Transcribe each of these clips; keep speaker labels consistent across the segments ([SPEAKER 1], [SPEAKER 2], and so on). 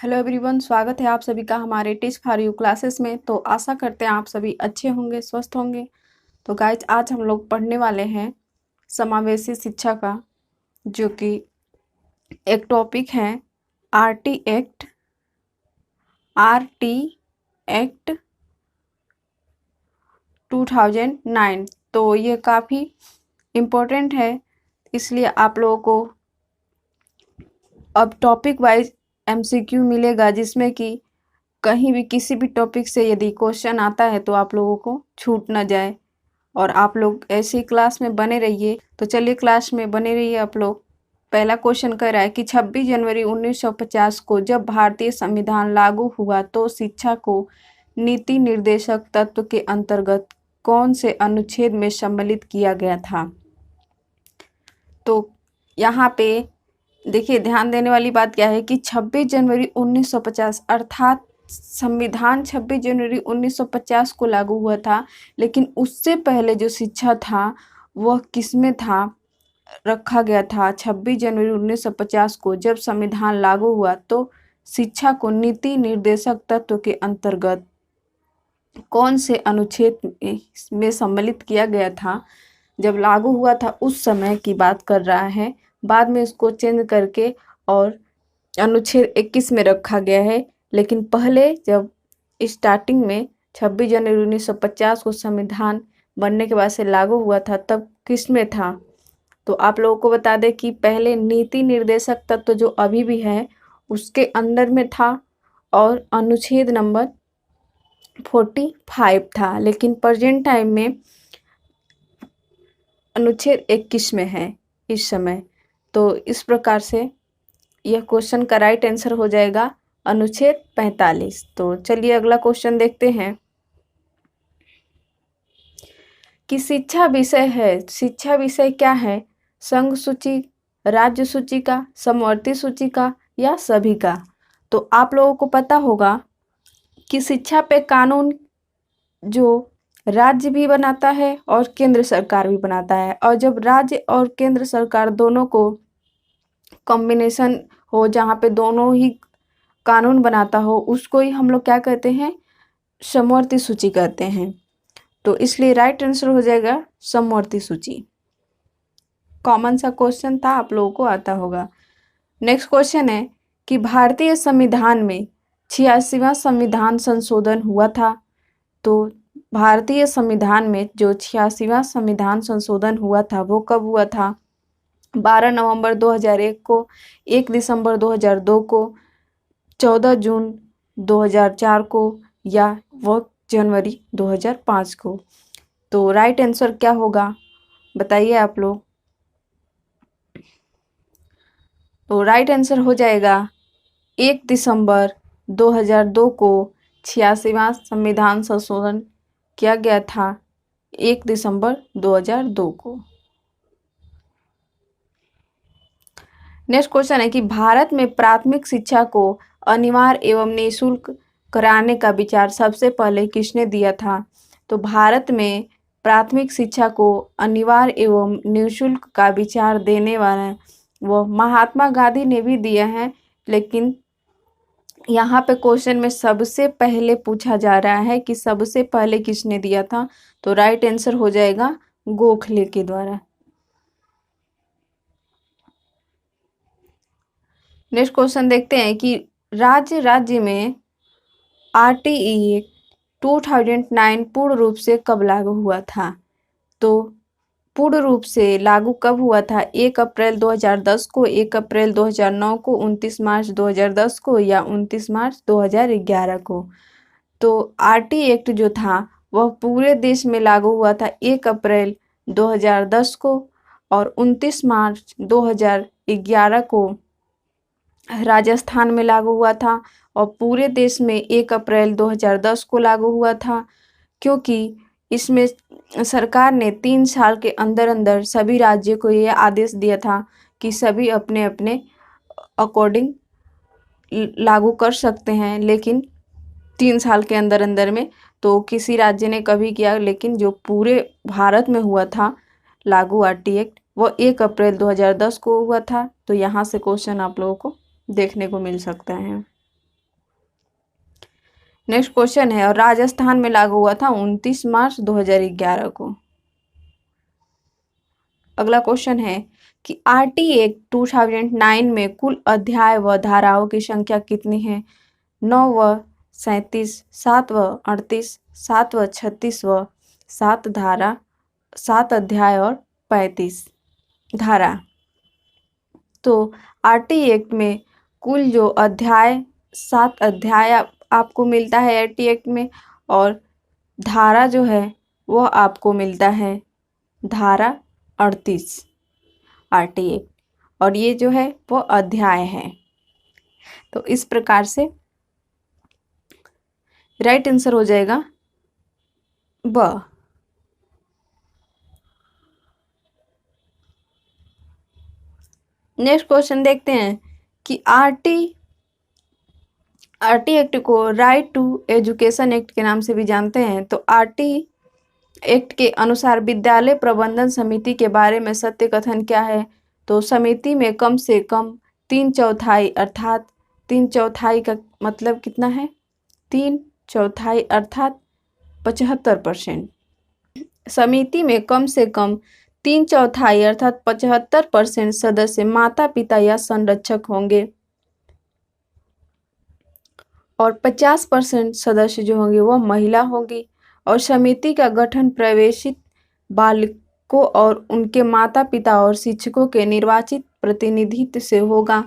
[SPEAKER 1] Hello everyone, स्वागत है आप सभी का हमारे टीच फॉर यू क्लासेस में। तो आशा करते हैं आप सभी अच्छे होंगे, स्वस्थ होंगे। तो गाइज, आज हम लोग पढ़ने वाले हैं समावेशी शिक्षा का, जो कि एक टॉपिक है आर टी एक्ट 2009। तो ये काफ़ी इम्पोर्टेंट है, इसलिए आप लोगों को अब टॉपिक वाइज एमसीक्यू मिलेगा, जिसमें कि कहीं भी किसी भी टॉपिक से यदि क्वेश्चन आता है तो आप लोगों को छूट ना जाए। और आप लोग ऐसी क्लास में बने रहिए। तो चलिए, क्लास में बने रहिए आप लोग। पहला क्वेश्चन कह रहा है कि 26 जनवरी 1950 को जब भारतीय संविधान लागू हुआ तो शिक्षा को नीति निर्देशक तत्व के अंतर्गत कौन से अनुच्छेद में सम्मिलित किया गया था। तो यहाँ पे देखिए, ध्यान देने वाली बात क्या है कि 26 जनवरी 1950 अर्थात संविधान 26 जनवरी 1950 को लागू हुआ था, लेकिन उससे पहले जो शिक्षा था वह किसमें था, रखा गया था 26 जनवरी 1950 को जब संविधान लागू हुआ तो शिक्षा को नीति निर्देशक तत्व के अंतर्गत कौन से अनुच्छेद में सम्मिलित किया गया था। जब लागू हुआ था उस समय की बात कर रहा है, बाद में इसको चेंज करके और अनुच्छेद 21 में रखा गया है। लेकिन पहले जब स्टार्टिंग में 26 जनवरी 1950 को संविधान बनने के बाद से लागू हुआ था, तब किस में था। तो आप लोगों को बता दें कि पहले नीति निर्देशक तत्व जो अभी भी है उसके अंदर में था, और अनुच्छेद नंबर 45 था, लेकिन प्रेजेंट टाइम में अनुच्छेद 21 में है इस समय। तो इस प्रकार से यह क्वेश्चन का राइट आंसर हो जाएगा अनुच्छेद 45। तो चलिए अगला क्वेश्चन देखते हैं कि शिक्षा विषय है। शिक्षा विषय क्या है? संघ सूची, राज्य सूची का, समवर्ती सूची का, या सभी का। तो आप लोगों को पता होगा कि शिक्षा पे कानून जो राज्य भी बनाता है और केंद्र सरकार भी बनाता है, और जब राज्य और केंद्र सरकार दोनों को कॉम्बिनेशन हो, जहाँ पे दोनों ही कानून बनाता हो, उसको ही हम लोग क्या कहते हैं, समवर्ती सूची कहते हैं। तो इसलिए राइट आंसर हो जाएगा समवर्ती सूची। कॉमन सा क्वेश्चन था, आप लोगों को आता होगा। नेक्स्ट क्वेश्चन है कि भारतीय संविधान में 86वां संविधान संशोधन हुआ था। तो भारतीय संविधान में जो 86वां संविधान संशोधन हुआ था वो कब हुआ था? 12 नवंबर 2001 को, 1 दिसंबर 2002 को, 14 जून 2004 को, या वो जनवरी 2005 को। तो राइट आंसर क्या होगा बताइए आप लोग। तो राइट आंसर हो जाएगा 1 दिसंबर 2002 को 86वां संविधान संशोधन किया गया था, 1 दिसंबर 2002 को। नेक्स्ट क्वेश्चन है कि भारत में प्राथमिक शिक्षा को अनिवार्य एवं निःशुल्क कराने का विचार सबसे पहले किसने दिया था? तो भारत में प्राथमिक शिक्षा को अनिवार्य एवं निःशुल्क का विचार देने वाला वो महात्मा गांधी ने भी दिया है, लेकिन यहाँ पे क्वेश्चन में सबसे पहले पूछा जा रहा है कि सबसे पहले किसने दिया था। तो राइट आंसर हो जाएगा गोखले के द्वारा। नेक्स्ट क्वेश्चन देखते हैं कि राज्य में RTE 2009 पूर्ण रूप से कब लागू हुआ था? तो पूर्ण रूप से लागू कब हुआ था? 1 अप्रैल 2010 को, 1 अप्रैल 2009 को, 29 मार्च 2010 को, या 29 मार्च 2011 को। तो RT एक्ट जो था वह पूरे देश में लागू हुआ था 1 अप्रैल 2010 को, और 29 मार्च 2011 को राजस्थान में लागू हुआ था, और पूरे देश में 1 अप्रैल 2010 को लागू हुआ था, क्योंकि इसमें सरकार ने 3 साल के अंदर अंदर सभी राज्यों को यह आदेश दिया था कि सभी अपने अपने अकॉर्डिंग लागू कर सकते हैं, लेकिन 3 साल के अंदर अंदर में। तो किसी राज्य ने कभी किया, लेकिन जो पूरे भारत में हुआ था लागू RT एक्ट वो 1 अप्रैल 2010 को हुआ था। तो यहाँ से क्वेश्चन आप लोगों को देखने को मिल सकता है। नेक्स्ट क्वेश्चन है, और राजस्थान में लागू हुआ था 29 मार्च 2011 को। अगला क्वेश्चन है कि आरटी एक्ट 2009 में कुल अध्याय व धाराओं की संख्या कितनी है? 9 व 37, 7 व 38, 7 व 36 व 7 धारा, 7 अध्याय और 35 धारा। तो आरटी एक्ट में कुल जो अध्याय 7 अध्याय आपको मिलता है आरटी एक्ट में, और धारा जो है वो आपको मिलता है धारा 38 आरटी एक्ट, और ये जो है वो अध्याय है। तो इस प्रकार से राइट आंसर हो जाएगा ब। नेक्स्ट क्वेश्चन देखते हैं कि आरटी एक्ट को राइट टू एजुकेशन एक्ट के नाम से भी जानते हैं। तो आरटी एक्ट के अनुसार विद्यालय प्रबंधन समिति के बारे में सत्य कथन क्या है? तो समिति में कम से कम 3/4 अर्थात 3/4 का मतलब कितना है? 3/4 अर्थात 75%। समिति में कम से कम 3/4 अर्थात 75% सदस्य माता पिता या संरक्षक होंगे, और 50% सदस्य जो होंगे वो महिला होगी। और समिति का गठन प्रवेशित बालकों और उनके माता पिता और शिक्षकों के निर्वाचित प्रतिनिधित्व से होगा।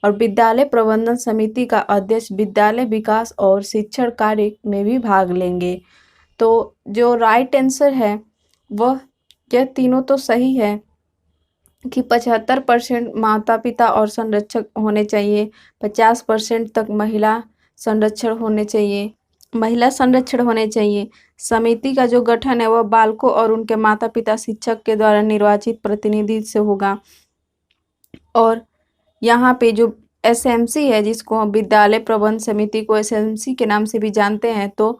[SPEAKER 1] और विद्यालय प्रबंधन समिति का अध्यक्ष विद्यालय विकास और शिक्षण कार्य में भी भाग लेंगे। तो जो राइट आंसर है वह यह तीनों तो सही है कि 75% माता पिता और संरक्षक होने चाहिए, 50% तक महिला संरक्षण होने चाहिए। समिति का जो गठन है वह बालकों और उनके माता पिता शिक्षक के द्वारा निर्वाचित प्रतिनिधि से होगा। और यहाँ पे जो एसएमसी है, जिसको हम विद्यालय प्रबंध समिति को एसएमसी के नाम से भी जानते हैं, तो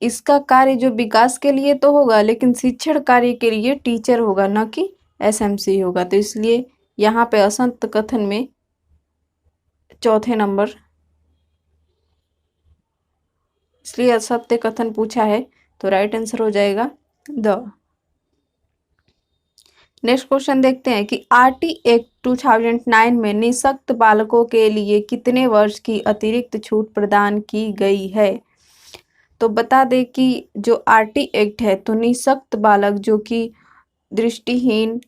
[SPEAKER 1] इसका कार्य जो विकास के लिए तो होगा, लेकिन शिक्षण कार्य के लिए टीचर होगा, न कि एसएमसी होगा। तो इसलिए यहाँ पे असंत कथन में चौथे नंबर, इसलिए असत्य कथन पूछा है, तो राइट आंसर हो जाएगा द। नेक्स्ट क्वेश्चन देखते हैं कि आरटी एक्ट 2009 में निःशक्त बालकों के लिए कितने वर्ष की अतिरिक्त छूट प्रदान की गई है? तो बता दें कि जो आरटी एक्ट है, तो निःशक्त बालक जो कि दृष्टिहीन,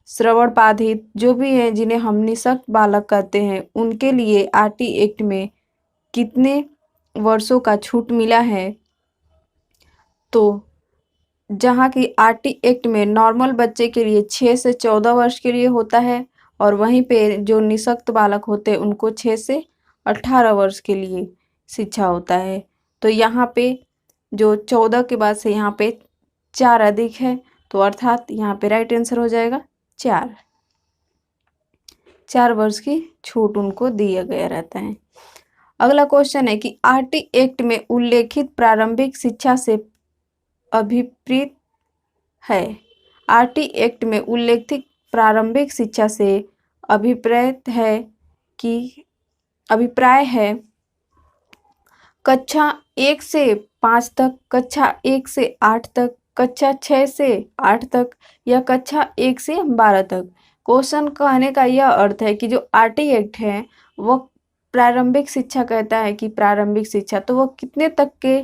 [SPEAKER 1] श्रवण बाधित जो भी हैं, जिन्हें हम निःशक्त बालक कहते हैं, उनके लिए आरटी एक्ट में कितने वर्षों का छूट मिला है? तो जहाँ की आरटी एक्ट में नॉर्मल बच्चे के लिए 6 से 14 वर्ष के लिए होता है, और वहीं पे जो निःशक्त बालक होते हैं उनको 6 से 18 वर्ष के लिए शिक्षा होता है। तो यहाँ पे जो 14 के बाद से यहाँ पे 4 अधिक है, तो अर्थात यहाँ पे राइट आंसर हो जाएगा 4 वर्ष की छूट उनको दिया गया रहता है। अगला क्वेश्चन है कि आरटी एक्ट में उल्लेखित प्रारंभिक शिक्षा से अभिप्रेत है। आरटी एक्ट में उल्लेखित प्रारंभिक शिक्षा से अभिप्रेत है कि अभिप्राय है कक्षा 1 से 5 तक, कक्षा 1 से 8 तक, कक्षा 6 से 8 तक, या कक्षा 1 से 12 तक। क्वेश्चन कहने का यह अर्थ है कि जो आरटी एक्ट है वह प्रारंभिक शिक्षा कहता है कि प्रारंभिक शिक्षा, तो वह कितने तक के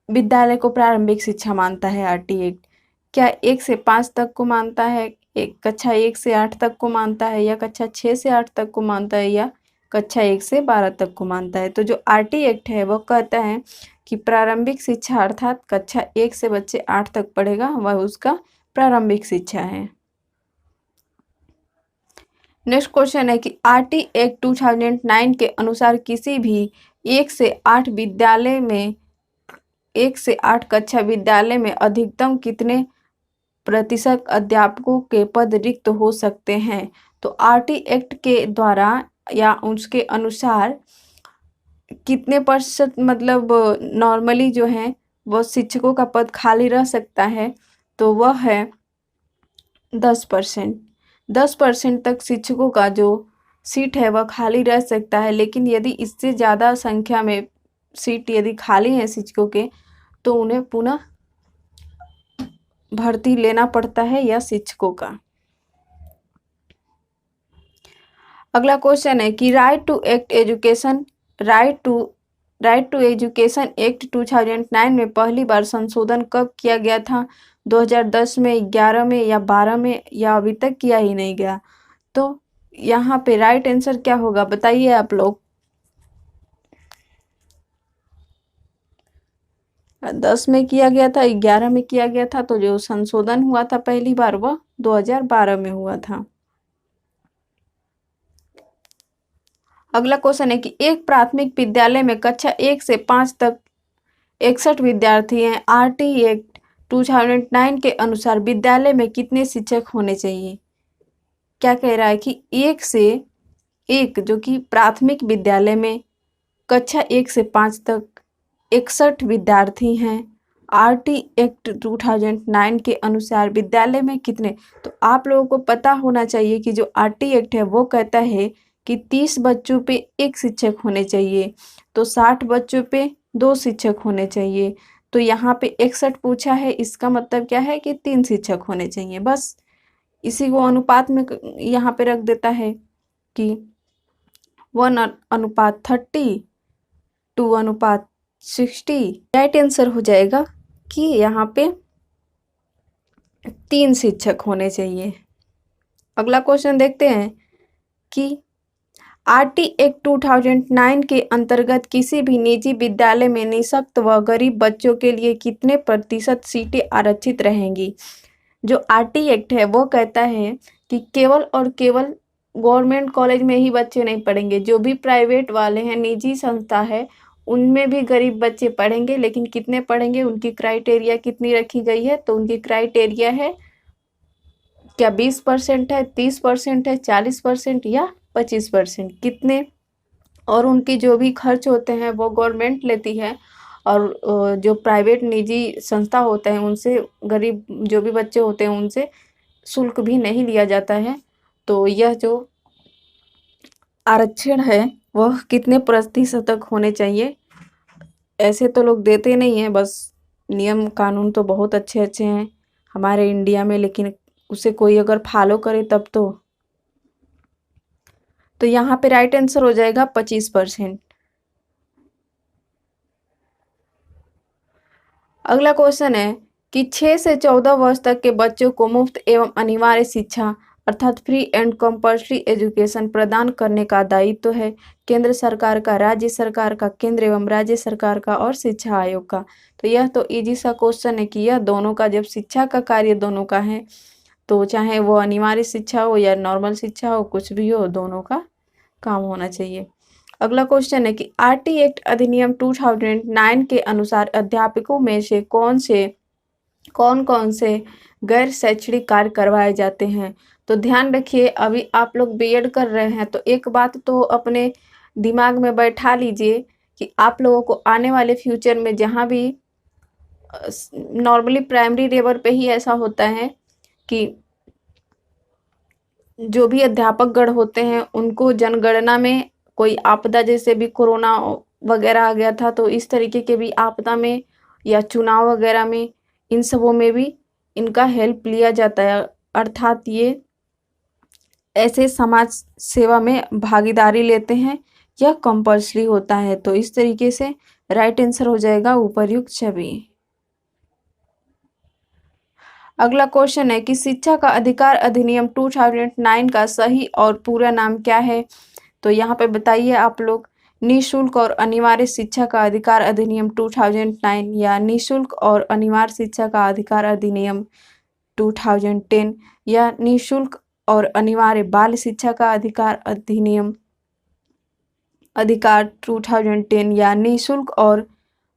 [SPEAKER 1] विद्यालय को प्रारंभिक शिक्षा मानता है आरटी एक्ट? क्या 1 से 5 तक को मानता है, एक कक्षा 1 से 8 तक को मानता है, या कक्षा 6 से 8 तक को मानता है, या कक्षा 1 से 12 तक को मानता है? तो जो आरटी एक्ट है वह कहता है कि प्रारंभिक शिक्षा अर्थात कक्षा 1 से बच्चे 8 तक पढ़ेगा, वह उसका प्रारंभिक शिक्षा है। नेक्स्ट क्वेश्चन है कि आरटी एक्ट 2009 के अनुसार किसी भी 1 से 8 विद्यालय में 1 से 8 कक्षा विद्यालय में अधिकतम कितने प्रतिशत अध्यापकों के पद रिक्त हो सकते हैं? तो आरटी एक्ट के द्वारा या उसके अनुसार कितने प्रतिशत मतलब नॉर्मली जो है वो शिक्षकों का पद खाली रह सकता है? तो वह है 10%। 10% तक शिक्षकों का जो सीट है वह खाली रह सकता है, लेकिन यदि इससे ज़्यादा संख्या में सीट यदि खाली हैं शिक्षकों के तो उन्हें पुनः भर्ती लेना पड़ता है या शिक्षकों का। अगला क्वेश्चन है कि राइट टू एजुकेशन एक्ट 2009 में पहली बार संशोधन कब किया गया था? 2010 में, 11 में या 12 में, या अभी तक किया ही नहीं गया? तो यहाँ पे राइट आंसर क्या होगा बताइए आप लोग। 10 में किया गया था, 11 में किया गया था, तो जो संशोधन हुआ था पहली बार वह 2012 में हुआ था। अगला क्वेश्चन है कि एक प्राथमिक विद्यालय में कक्षा 1 से 5 तक 61 विद्यार्थी हैं। आरटी एक्ट 2009 के अनुसार विद्यालय में कितने शिक्षक होने चाहिए? क्या कह रहा है कि एक जो कि प्राथमिक विद्यालय में कक्षा 1 से 5 तक 61 विद्यार्थी हैं। आरटी एक्ट 2009 के अनुसार विद्यालय में कितने, तो आप लोगों को पता होना चाहिए कि जो आरटी एक्ट है वो कहता है कि 30 बच्चों पे एक शिक्षक होने चाहिए, तो 60 बच्चों पे 2 शिक्षक होने चाहिए। तो यहाँ पे 61 पूछा है, इसका मतलब क्या है कि 3 शिक्षक होने चाहिए। बस इसी को अनुपात में यहाँ पे रख देता है कि 1:30, 2:60। राइट आंसर हो जाएगा कि यहाँ पे 3 शिक्षक होने चाहिए। अगला क्वेश्चन देखते हैं कि आरटी एक्ट 2009 के अंतर्गत किसी भी निजी विद्यालय में निःशक्त व गरीब बच्चों के लिए कितने प्रतिशत सीटें आरक्षित रहेंगी? जो आरटी एक्ट है वो कहता है कि केवल और केवल गवर्नमेंट कॉलेज में ही बच्चे नहीं पढ़ेंगे, जो भी प्राइवेट वाले हैं, निजी संस्था है, उनमें भी गरीब बच्चे पढ़ेंगे। लेकिन कितने पढ़ेंगे, उनकी क्राइटेरिया कितनी रखी गई है? तो उनकी क्राइटेरिया है क्या 20% है, 30% है, 40% या 25%, कितने? और उनके जो भी खर्च होते हैं वो गवर्नमेंट लेती है, और जो प्राइवेट निजी संस्था होते हैं उनसे गरीब जो भी बच्चे होते हैं उनसे शुल्क भी नहीं लिया जाता है। तो यह जो आरक्षण है वह कितने प्रतिशत तक होने चाहिए? ऐसे तो लोग देते नहीं हैं, बस नियम कानून तो बहुत अच्छे अच्छे हैं हमारे इंडिया में, लेकिन उसे कोई अगर फॉलो करे तब तो यहाँ पे राइट आंसर हो जाएगा 25%। अगला क्वेश्चन है कि 6 से 14 वर्ष तक के बच्चों को मुफ्त एवं अनिवार्य शिक्षा अर्थात फ्री एंड कंपल्सरी एजुकेशन प्रदान करने का दायित्व है केंद्र सरकार का, राज्य सरकार का, केंद्र एवं राज्य सरकार का और शिक्षा आयोग का। तो यह तो इजी सा क्वेश्चन है कि यह दोनों का, जब शिक्षा का कार्य दोनों का है तो चाहे वो अनिवार्य शिक्षा हो या नॉर्मल शिक्षा हो, कुछ भी हो, दोनों का काम होना चाहिए। अगला क्वेश्चन है कि आरटी एक्ट अधिनियम 2009 के अनुसार अध्यापकों में से कौन कौन से गैर शैक्षणिक कार्य करवाए जाते हैं? तो ध्यान रखिए, अभी आप लोग बीएड कर रहे हैं तो एक बात तो अपने दिमाग में बैठा लीजिए कि आप लोगों को आने वाले फ्यूचर में जहाँ भी नॉर्मली प्राइमरी लेवल पे ही ऐसा होता है कि जो भी अध्यापक गण होते हैं उनको जनगणना में कोई आपदा, जैसे भी कोरोना वगैरह आ गया था, तो इस तरीके के भी आपदा में या चुनाव वगैरह में, इन सबों में भी इनका हेल्प लिया जाता है। अर्थात ये ऐसे समाज सेवा में भागीदारी लेते हैं, यह कंपल्सरी होता है। तो इस तरीके से राइट आंसर हो जाएगा उपर्युक्त सभी। अगला क्वेश्चन है कि शिक्षा का अधिकार अधिनियम 2009 का सही और पूरा नाम क्या है? तो यहाँ पे बताइए आप लोग। निःशुल्क और अनिवार्य शिक्षा का अधिकार अधिनियम 2009 या निःशुल्क और अनिवार्य शिक्षा का अधिकार अधिनियम 2010 या निःशुल्क और अनिवार्य बाल शिक्षा का अधिकार 2010 या निःशुल्क और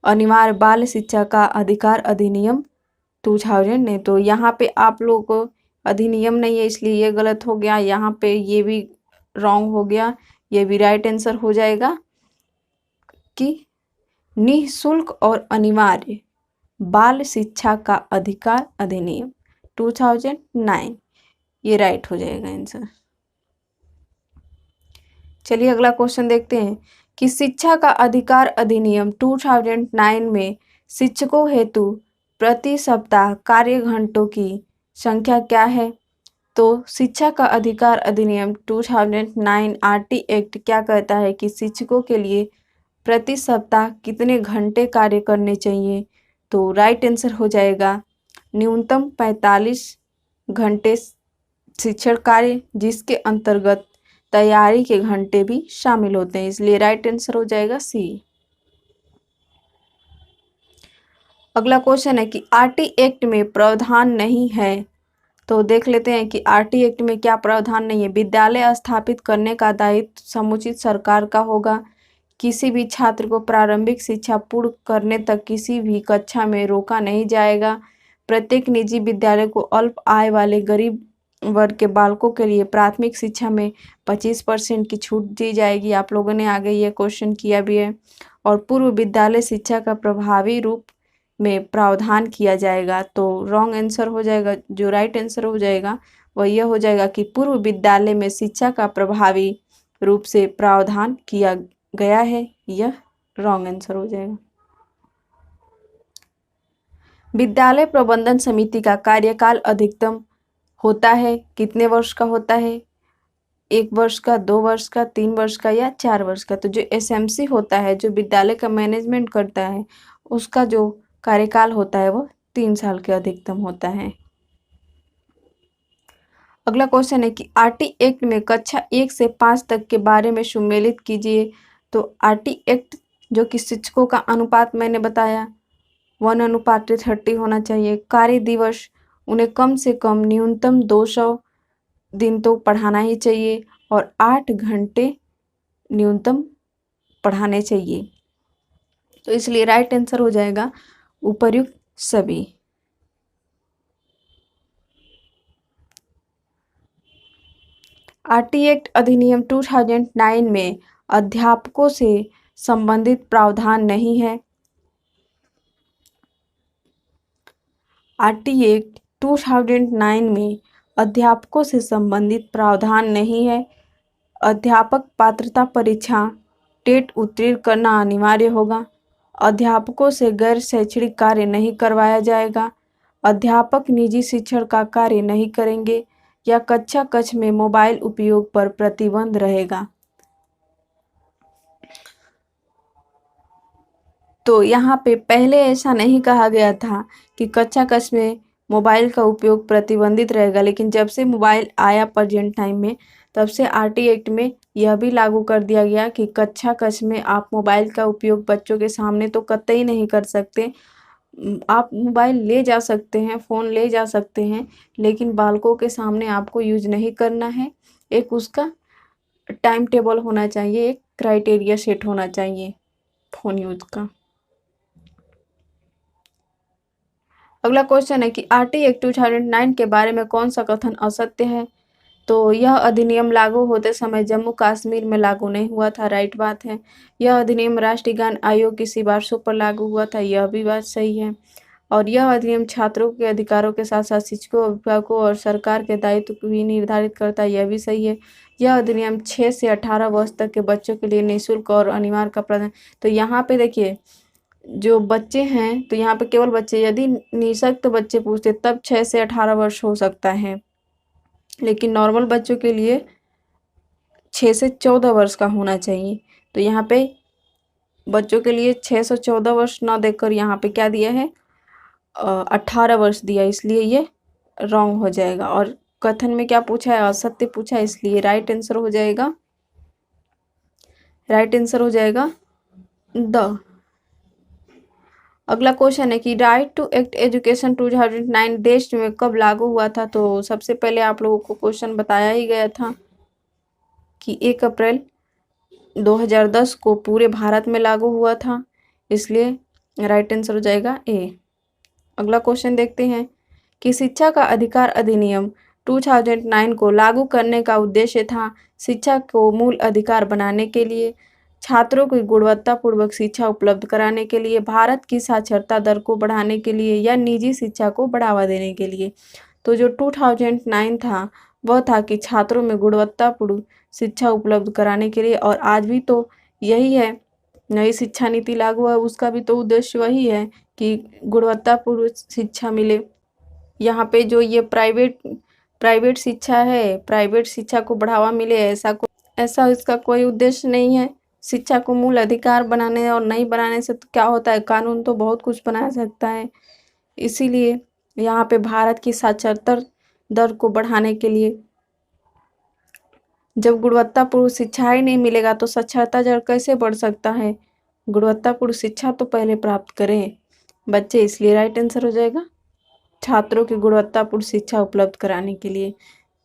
[SPEAKER 1] अनिवार्य बाल शिक्षा का अधिकार अधिनियम 2000 ने। तो यहाँ पे आप लोग को अधिनियम नहीं है इसलिए ये गलत हो गया, यहाँ पे ये भी रॉन्ग हो गया, ये भी राइट आंसर हो जाएगा कि निःशुल्क और अनिवार्य बाल शिक्षा का अधिकार अधिनियम 2009, ये राइट हो जाएगा आंसर। चलिए अगला क्वेश्चन देखते हैं कि शिक्षा का अधिकार अधिनियम 2009 में शिक्षकों हेतु प्रति सप्ताह कार्य घंटों की संख्या क्या है? तो शिक्षा का अधिकार अधिनियम 2009 आरटी एक्ट क्या कहता है कि शिक्षकों के लिए प्रति सप्ताह कितने घंटे कार्य करने चाहिए? तो राइट आंसर हो जाएगा न्यूनतम 45 घंटे शिक्षण कार्य, जिसके अंतर्गत तैयारी के घंटे भी शामिल होते हैं, इसलिए राइट आंसर हो जाएगा सी। अगला क्वेश्चन है कि आरटी एक्ट में प्रावधान नहीं है, तो देख लेते हैं कि आरटी एक्ट में क्या प्रावधान नहीं है। विद्यालय स्थापित करने का दायित्व समुचित सरकार का होगा। किसी भी छात्र को प्रारंभिक शिक्षा पूर्ण करने तक किसी भी कक्षा में रोका नहीं जाएगा। प्रत्येक निजी विद्यालय को अल्प आय वाले गरीब वर्ग के बालकों के लिए प्राथमिक शिक्षा में 25% की छूट दी जाएगी। आप लोगों ने आगे ये क्वेश्चन किया भी है। और पूर्व विद्यालय शिक्षा का प्रभावी रूप में प्रावधान किया जाएगा। तो रॉन्ग आंसर हो जाएगा, जो राइट आंसर हो जाएगा वह यह हो जाएगा कि पूर्व विद्यालय में शिक्षा का प्रभावी रूप से प्रावधान किया गया है, यह रॉन्ग आंसर हो जाएगा। विद्यालय प्रबंधन समिति का कार्यकाल अधिकतम होता है, कितने वर्ष का होता है? 1 वर्ष का, 2 वर्ष का, 3 वर्ष का या 4 वर्ष का? तो जो एसएमसी होता है, जो विद्यालय का मैनेजमेंट करता है, उसका जो कार्यकाल होता है वो 3 साल के अधिकतम होता है। अगला क्वेश्चन है कि आरटी एक्ट में कक्षा 1 से 5 तक के बारे में सुमेलित कीजिए। तो आरटी एक्ट जो कि शिक्षकों का अनुपात मैंने बताया 1:30 होना चाहिए। कार्य दिवस उन्हें कम से कम न्यूनतम 200 दिन तो पढ़ाना ही चाहिए और 8 घंटे न्यूनतम पढ़ाने चाहिए। तो इसलिए राइट आंसर हो जाएगा उपर्युक्त सभी। आरटी एक्ट अधिनियम 2009 में अध्यापकों से संबंधित प्रावधान नहीं है। आरटी एक्ट 2009 में अध्यापकों से संबंधित प्रावधान नहीं है। अध्यापक पात्रता परीक्षा टेट उत्तीर्ण करना अनिवार्य होगा। अध्यापकों से गैर शैक्षणिक कार्य नहीं करवाया जाएगा। अध्यापक निजी शिक्षण का कार्य नहीं करेंगे या कक्ष में मोबाइल उपयोग पर प्रतिबंध रहेगा। तो यहाँ पे पहले ऐसा नहीं कहा गया था कि कक्ष में मोबाइल का उपयोग प्रतिबंधित रहेगा, लेकिन जब से मोबाइल आया प्रेजेंट टाइम में, तब से आरटी एक्ट में यह भी लागू कर दिया गया कि कक्ष में आप मोबाइल का उपयोग बच्चों के सामने तो कतई नहीं कर सकते। आप मोबाइल ले जा सकते हैं, फ़ोन ले जा सकते हैं, लेकिन बालकों के सामने आपको यूज नहीं करना है। एक उसका टाइम टेबल होना चाहिए, एक क्राइटेरिया सेट होना चाहिए फ़ोन यूज का। अगला क्वेश्चन है कि आरटी एक्ट 2009 के बारे में कौन सा कथन असत्य है? तो यह अधिनियम लागू होते समय जम्मू कश्मीर में लागू नहीं हुआ था, राइट बात है। यह अधिनियम राष्ट्रीय गान आयोग की सिफारिशों पर लागू हुआ था, यह भी बात सही है। और यह अधिनियम छात्रों के अधिकारों के साथ साथ शिक्षकों, अभिभावकों और सरकार के दायित्व को भी निर्धारित करता है, यह भी सही है। यह अधिनियम 6 से 18 वर्ष तक के बच्चों के लिए निःशुल्क और अनिवार्य का प्रावधान। तो यहाँ पे देखिए, जो बच्चे हैं, तो यहाँ पे केवल बच्चे, यदि निःशक्त बच्चे पूछते तब 6 से 18 वर्ष हो सकता है, लेकिन नॉर्मल बच्चों के लिए 6 से 14 वर्ष का होना चाहिए। तो यहाँ पे बच्चों के लिए 6 से 14 वर्ष ना देकर यहाँ पे क्या दिया है, 18 वर्ष दिया, इसलिए ये रॉन्ग हो जाएगा। और कथन में क्या पूछा है, असत्य पूछा है, इसलिए राइट आंसर हो जाएगा, राइट आंसर हो जाएगा द। अगला क्वेश्चन है कि राइट टू एक्ट एजुकेशन 2009 देश में कब लागू हुआ था? तो सबसे पहले आप लोगों को क्वेश्चन बताया ही गया था कि 1 अप्रैल 2010 को पूरे भारत में लागू हुआ था, इसलिए राइट आंसर हो जाएगा ए। अगला क्वेश्चन देखते हैं कि शिक्षा का अधिकार अधिनियम 2009 को लागू करने का उद्देश्य था शिक्षा को मूल अधिकार बनाने के लिए, छात्रों को गुणवत्तापूर्वक शिक्षा उपलब्ध कराने के लिए, भारत की साक्षरता दर को बढ़ाने के लिए या निजी शिक्षा को बढ़ावा देने के लिए। तो जो 2009 था वह था कि छात्रों में गुणवत्तापूर्ण शिक्षा उपलब्ध कराने के लिए। और आज भी तो यही है नई शिक्षा नीति लागू है, उसका भी तो उद्देश्य वही है कि गुणवत्तापूर्ण शिक्षा मिले। यहाँ पे जो ये प्राइवेट शिक्षा है, प्राइवेट शिक्षा को बढ़ावा मिले, ऐसा इसका कोई उद्देश्य नहीं है। शिक्षा को मूल अधिकार बनाने और नहीं बनाने से तो क्या होता है, कानून तो बहुत कुछ बना सकता है। इसीलिए यहाँ पे भारत की साक्षरता दर को बढ़ाने के लिए, जब गुणवत्तापूर्ण शिक्षा ही नहीं मिलेगा तो साक्षरता दर कैसे बढ़ सकता है। गुणवत्तापूर्ण शिक्षा तो पहले प्राप्त करें बच्चे, इसलिए राइट आंसर हो जाएगा। छात्रों की गुणवत्तापूर्ण शिक्षा उपलब्ध कराने के लिए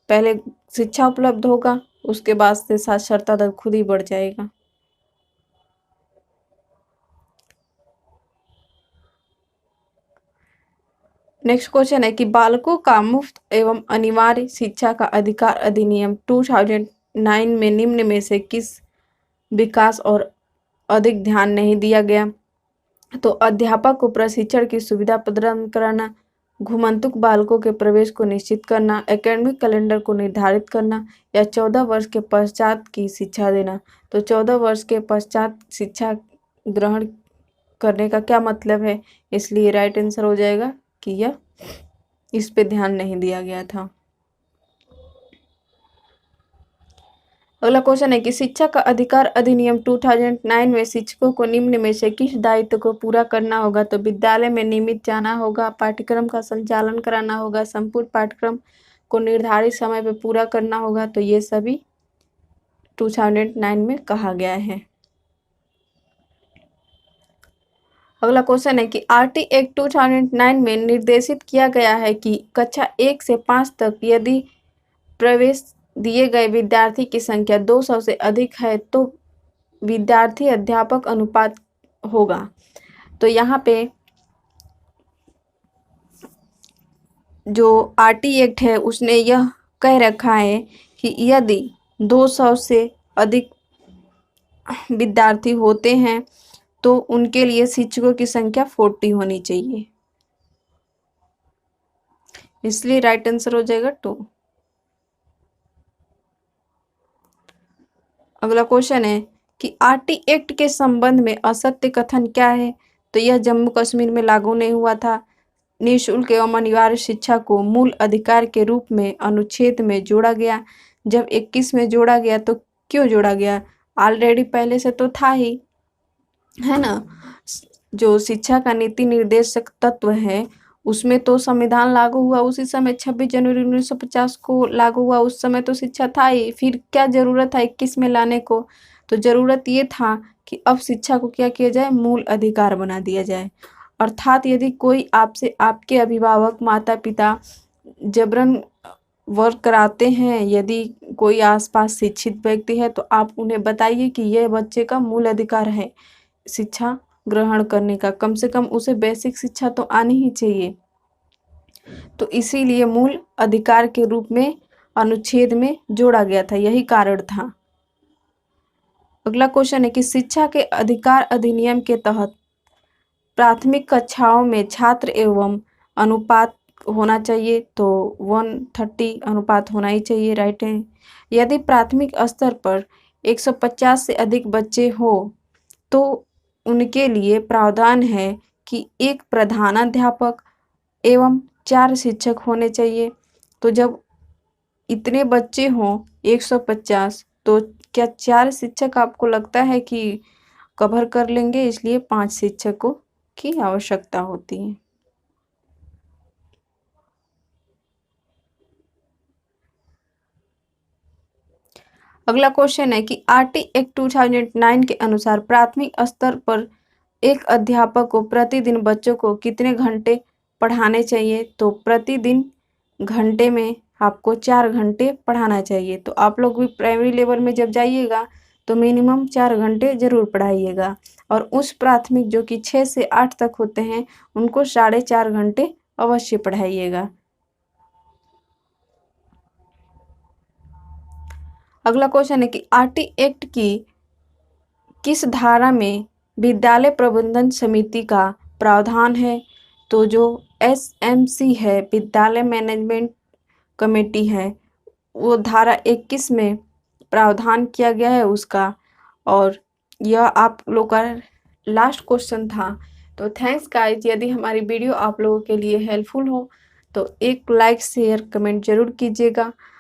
[SPEAKER 1] पहले शिक्षा उपलब्ध होगा, उसके बाद से साक्षरता दर खुद ही बढ़ जाएगा। नेक्स्ट क्वेश्चन है कि बालकों का मुफ्त एवं अनिवार्य शिक्षा का अधिकार अधिनियम 2009 में निम्न में से किस विकास और अधिक ध्यान नहीं दिया गया। तो अध्यापक को प्रशिक्षण की सुविधा प्रदान कराना, घुमंतुक बालकों के प्रवेश को निश्चित करना, एकेडमिक कैलेंडर को निर्धारित करना, या 14 वर्ष के पश्चात की शिक्षा देना। तो 14 वर्ष के पश्चात शिक्षा ग्रहण करने का क्या मतलब है, इसलिए राइट आंसर हो जाएगा कि यह इस पे ध्यान नहीं दिया गया था। अगला क्वेश्चन है कि शिक्षा का अधिकार अधिनियम 2009 में शिक्षकों को निम्न में से किस दायित्व को पूरा करना होगा। तो विद्यालय में नियमित जाना होगा, पाठ्यक्रम का संचालन कराना होगा, संपूर्ण पाठ्यक्रम को निर्धारित समय पर पूरा करना होगा। तो ये सभी 2009 में कहा गया है। अगला क्वेश्चन है कि आरटी एक्ट 2009 में निर्देशित किया गया है कि कक्षा 1 से 5 तक यदि प्रवेश दिए गए विद्यार्थी की संख्या 200 से अधिक है तो विद्यार्थी अध्यापक अनुपात होगा। तो यहाँ पे जो आरटी एक्ट है उसने यह कह रखा है कि यदि 200 से अधिक विद्यार्थी होते हैं तो उनके लिए शिक्षकों की संख्या 40 होनी चाहिए, इसलिए राइट आंसर हो जाएगा 2। अगला क्वेश्चन है कि आरटी एक्ट के संबंध में असत्य कथन क्या है। तो यह जम्मू कश्मीर में लागू नहीं हुआ था। निःशुल्क एवं अनिवार्य शिक्षा को मूल अधिकार के रूप में अनुच्छेद में जोड़ा गया। जब 21 में जोड़ा गया तो क्यों जोड़ा गया, ऑलरेडी पहले से तो था ही, है ना। जो शिक्षा का नीति निर्देशक तत्व है उसमें तो संविधान लागू हुआ उसी समय 26 जनवरी 1950 को लागू हुआ, उस समय तो शिक्षा था ही, फिर क्या जरूरत था 21 में लाने को। तो जरूरत ये था कि अब शिक्षा को क्या किया जाए, मूल अधिकार बना दिया जाए। अर्थात यदि कोई आपसे, आपके अभिभावक माता पिता जबरन वर्क कराते हैं, यदि कोई आसपास शिक्षित व्यक्ति है तो आप उन्हें बताइए कि यह बच्चे का मूल अधिकार है शिक्षा ग्रहण करने का, कम से कम उसे बेसिक शिक्षा तो आनी ही चाहिए। तो इसीलिए मूल अधिकार के रूप में अनुच्छेद में जोड़ा गया था, यही कारण था। अगला क्वेश्चन है कि शिक्षा के अधिकार अधिनियम के तहत प्राथमिक कक्षाओं में छात्र एवं अनुपात होना चाहिए। तो 130 अनुपात होना ही चाहिए, राइट है। यदि प्राथमिक स्तर पर 150 से अधिक बच्चे हो तो उनके लिए प्रावधान है कि एक प्रधानाध्यापक एवं 4 शिक्षक होने चाहिए। तो जब इतने बच्चे हों 150, तो क्या 4 शिक्षक आपको लगता है कि कवर कर लेंगे, इसलिए 5 शिक्षकों की आवश्यकता होती है। अगला क्वेश्चन है कि आरटी एक्ट 2009 के अनुसार प्राथमिक स्तर पर एक अध्यापक को प्रतिदिन बच्चों को कितने घंटे पढ़ाने चाहिए। तो प्रतिदिन घंटे में आपको 4 घंटे पढ़ाना चाहिए। तो आप लोग भी प्राइमरी लेवल में जब जाइएगा तो मिनिमम 4 घंटे जरूर पढ़ाइएगा, और उस प्राथमिक जो कि 6 से 8 तक होते हैं उनको 4.5 घंटे अवश्य पढ़ाइएगा। अगला क्वेश्चन है कि आरटी एक्ट की किस धारा में विद्यालय प्रबंधन समिति का प्रावधान है। तो जो एसएमसी है, विद्यालय मैनेजमेंट कमेटी है, वो धारा 21 में प्रावधान किया गया है उसका, और यह आप लोग का लास्ट क्वेश्चन था। तो थैंक्स गाइज, यदि हमारी वीडियो आप लोगों के लिए हेल्पफुल हो तो एक लाइक शेयर कमेंट जरूर कीजिएगा।